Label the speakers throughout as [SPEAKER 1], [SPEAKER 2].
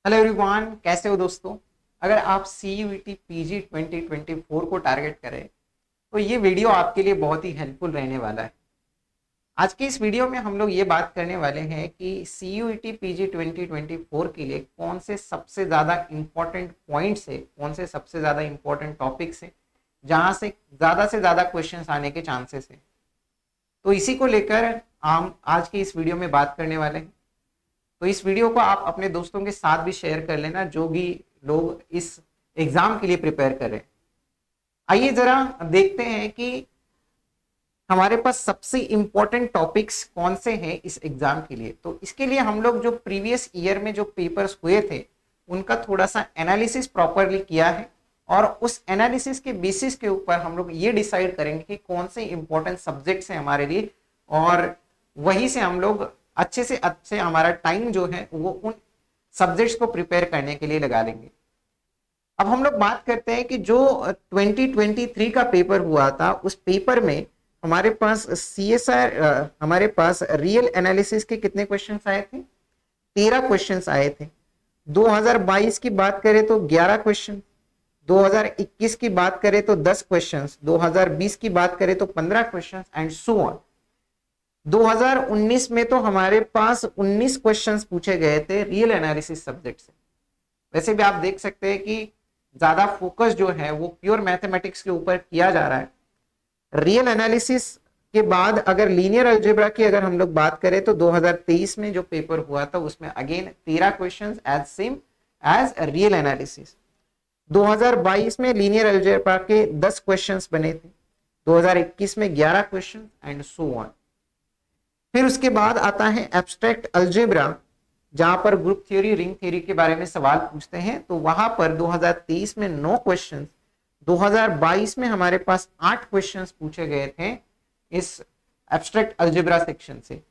[SPEAKER 1] Hello everyone, कैसे हो दोस्तों। अगर आप C U E T P G 2024 को टारगेट करें तो ये वीडियो आपके लिए बहुत ही हेल्पफुल रहने वाला है। आज के इस वीडियो में हम लोग ये बात करने वाले हैं कि C U E T P G 2024 के लिए कौन से सबसे ज़्यादा इम्पोर्टेंट पॉइंट्स है, कौन से सबसे ज़्यादा इम्पोर्टेंट टॉपिक्स है जहाँ से ज़्यादा क्वेश्चंस आने के चांसेस है। तो इसी को लेकर हम आज की इस वीडियो में बात करने वाले हैं। तो इस वीडियो को आप अपने दोस्तों के साथ भी शेयर कर लेना जो भी लोग इस एग्जाम के लिए प्रिपेयर कर रहे हैं। आइए जरा देखते हैं कि हमारे पास सबसे इंपॉर्टेंट टॉपिक्स कौन से हैं इस एग्जाम के लिए। तो इसके लिए हम लोग जो प्रीवियस ईयर में जो पेपर्स हुए थे उनका थोड़ा सा एनालिसिस प्रॉपरली किया है और उस एनालिसिस के बेसिस के ऊपर हम लोग ये डिसाइड करेंगे कि कौन से इंपॉर्टेंट सब्जेक्ट्स हैं हमारे लिए, और वहीं से हम लोग अच्छे से अच्छे हमारा टाइम जो है वो उन सब्जेक्ट्स को प्रिपेयर करने के लिए लगा लेंगे। अब हम लोग बात करते हैं कि जो 2023 का पेपर हुआ था उस पेपर में हमारे पास सी एस आर, हमारे पास रियल एनालिसिस के कितने क्वेश्चंस आए थे? 13 क्वेश्चंस आए थे। 2022 की बात करें तो 11 क्वेश्चन, 2021 की बात करें तो 10 क्वेश्चंस, 2020 की बात करें तो 15 क्वेश्चंस एंड सो ऑन। 2019 में तो हमारे पास 19 क्वेश्चंस पूछे गए थे रियल एनालिसिस सब्जेक्ट से। वैसे भी आप देख सकते हैं कि ज्यादा फोकस जो है वो प्योर मैथमेटिक्स के ऊपर किया जा रहा है। रियल एनालिसिस के बाद अगर लीनियर अलजेब्रा की अगर हम लोग बात करें तो 2023 में जो पेपर हुआ था उसमें again 13 questions as same as real analysis. 2022 में लीनियर अलजेब्रा के 10 क्वेश्चंस बने थे, 2021 में 11 क्वेश्चन एंड सो ऑन। फिर उसके बाद आता है एब्स्ट्रैक्ट अलजेब्रा, जहां पर ग्रुप थ्योरी, रिंग थ्योरी के बारे में सवाल पूछते हैं। तो वहां पर 2023 में 9 क्वेश्चंस, 2022 में हमारे पास 8 क्वेश्चंस पूछे गए थे इस एब्स्ट्रैक्ट अलजेब्रा सेक्शन से।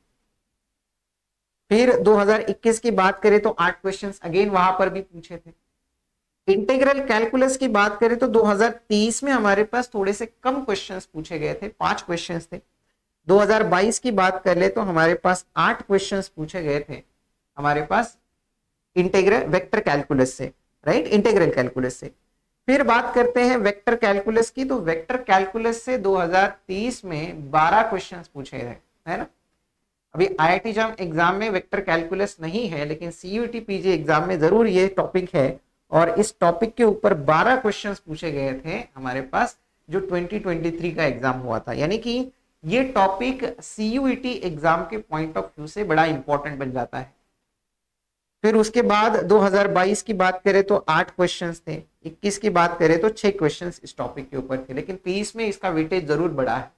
[SPEAKER 1] फिर 2021 की बात करें तो 8 क्वेश्चंस अगेन वहां पर भी पूछे थे। इंटीग्रल कैलकुलस की बात करें तो 2023 में हमारे पास थोड़े से कम क्वेश्चंस पूछे गए थे, 5 क्वेश्चंस थे। 2022 की बात कर ले तो हमारे पास 8 क्वेश्चंस पूछे गए थे हमारे पास इंटीग्रल वेक्टर कैलकुलस से, राइट, इंटीग्रल कैलकुलस से। फिर बात करते हैं वेक्टर कैलकुलस की, तो वेक्टर कैलकुलस से 2030 में 12 क्वेश्चंस पूछे गए, है ना। अभी आईआईटी जाम एग्जाम में वेक्टर कैलकुलस नहीं है, लेकिन सीयूईटी पीजी एग्जाम में जरूर ये टॉपिक है और इस टॉपिक के ऊपर 12 क्वेश्चंस पूछे गए थे हमारे पास जो 2023 का एग्जाम हुआ था। यानी कि ये टॉपिक सीयूईटी एग्जाम के पॉइंट ऑफ व्यू से बड़ा इंपॉर्टेंट बन जाता है। फिर उसके बाद 2022 की बात करें तो 8 क्वेश्चंस थे, 21 की बात करें तो 6 क्वेश्चंस इस टॉपिक के ऊपर थे, लेकिन 23 में इसका वेटेज जरूर बढ़ा है।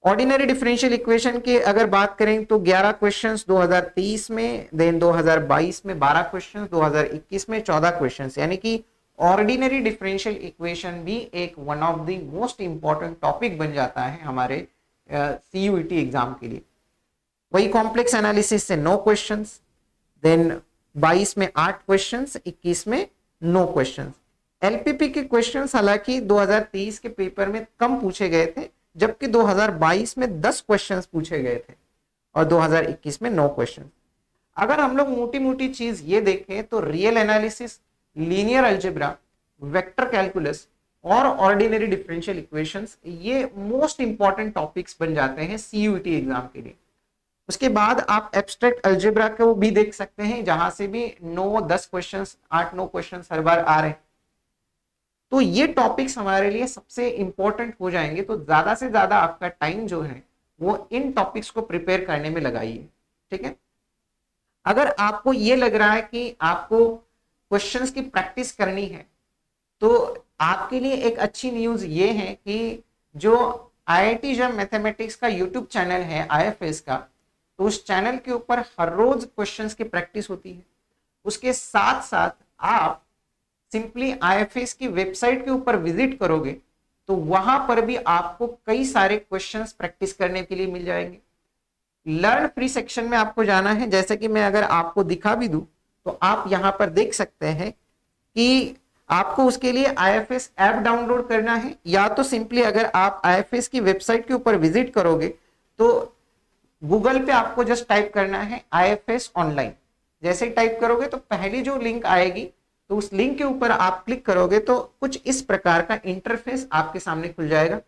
[SPEAKER 1] ऑर्डिनरी डिफरेंशियल इक्वेशन की अगर बात करें तो 11 क्वेश्चंस 2023 में, देन 2022 में 12 क्वेश्चंस, 2021 में 14 क्वेश्चंस। यानी कि ऑर्डिनरी डिफरेंशियल इक्वेशन भी एक one of the most important topic बन जाता है हमारे सीयूईटी एग्जाम के लिए। वही कॉम्प्लेक्स एनालिसिस से 9 क्वेश्चंस, देन 22 में 8 क्वेश्चंस, 21 में 9 क्वेश्चंस। एलपीपी के क्वेश्चंस हालांकि 2023 के पेपर में कम पूछे गए थे, जबकि 2022 में 10 क्वेश्चंस पूछे गए थे और 2021 में 9 क्वेश्चंस। अगर हम लोग मोटी मोटी चीज ये देखें तो real analysis, linear algebra, vector calculus और ऑर्डिनरी डिफरेंशियल इक्वेशंस ये मोस्ट इंपॉर्टेंट टॉपिक्स बन जाते हैं सीयूईटी एग्जाम के लिए। उसके बाद आप एब्स्ट्रैक्ट अलजेब्रा को भी देख सकते हैं, जहां से भी 9-10 क्वेश्चंस, 8-9 क्वेश्चंस हर बार आ रहे हैं। तो ये टॉपिक्स हमारे लिए सबसे इंपॉर्टेंट हो जाएंगे। तो ज्यादा से ज्यादा आपका टाइम जो है वो इन टॉपिक्स को प्रिपेयर करने में लगाइए, ठीक है। अगर आपको ये लग रहा है कि आपको क्वेश्चंस की प्रैक्टिस करनी है तो आपके लिए एक अच्छी न्यूज ये है कि जो आईआईटी जम मैथमेटिक्स का यूट्यूब चैनल है आईएफएस का, तो उस चैनल के ऊपर हर रोज क्वेश्चंस की प्रैक्टिस होती है। उसके साथ साथ आप सिंपली आईएफएस की वेबसाइट के ऊपर विजिट करोगे तो वहां पर भी आपको कई सारे क्वेश्चंस प्रैक्टिस करने के लिए मिल जाएंगे। लर्न फ्री सेक्शन में आपको जाना है, जैसे कि मैं अगर आपको दिखा भी दूं तो आप यहां पर देख सकते हैं कि आपको उसके लिए आईएफएस ऐप डाउनलोड करना है, या तो सिंपली अगर आप आईएफएस की वेबसाइट के ऊपर विजिट करोगे तो गूगल पे आपको जस्ट टाइप करना है आईएफएस ऑनलाइन, जैसे ही टाइप करोगे तो पहली जो लिंक आएगी तो उस लिंक के ऊपर आप क्लिक करोगे तो कुछ इस प्रकार का इंटरफेस आपके सामने खुल जाएगा।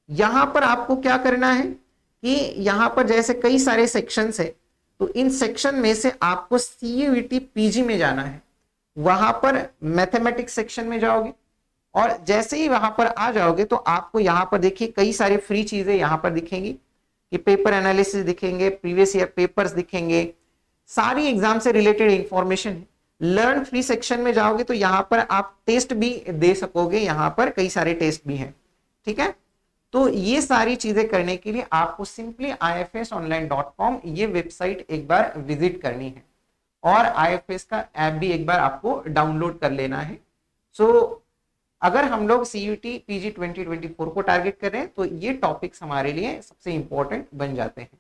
[SPEAKER 1] यहां पर आपको क्या करना है कि यहां पर जैसे कई सारे सेक्शंस है, तो इन सेक्शन में से आपको CUET पीजी में जाना है। वहां पर मैथमेटिक्स सेक्शन में जाओगे और जैसे ही वहां पर आ जाओगे तो आपको यहां पर देखिए कई सारी फ्री चीजें यहां पर दिखेंगी कि पेपर एनालिसिस दिखेंगे, प्रीवियस ईयर पेपर्स दिखेंगे, सारी एग्जाम से रिलेटेड इंफॉर्मेशन है। लर्न फ्री सेक्शन में जाओगे तो यहां पर आप टेस्ट भी दे सकोगे, यहां पर कई सारे टेस्ट भी हैं। ठीक है, तो ये सारी चीजें करने के लिए आपको सिंपली ifsonline.com ये वेबसाइट एक बार विजिट करनी है और IFS का ऐप भी एक बार आपको डाउनलोड कर लेना है। सो अगर हम लोग CUET PG 2024 को टारगेट कर रहे हैं तो ये टॉपिक्स हमारे लिए सबसे इंपॉर्टेंट बन जाते हैं।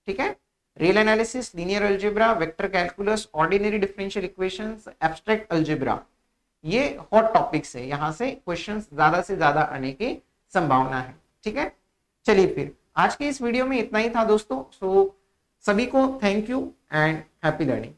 [SPEAKER 1] ठीक है, real analysis, linear algebra, vector calculus, ordinary differential equations, abstract algebra, ये हॉट टॉपिक्स है, यहां से क्वेश्चंस ज्यादा से ज्यादा आने की संभावना है। ठीक है, चलिए फिर आज के इस वीडियो में इतना ही था दोस्तों। सो सभी को thank you and happy learning.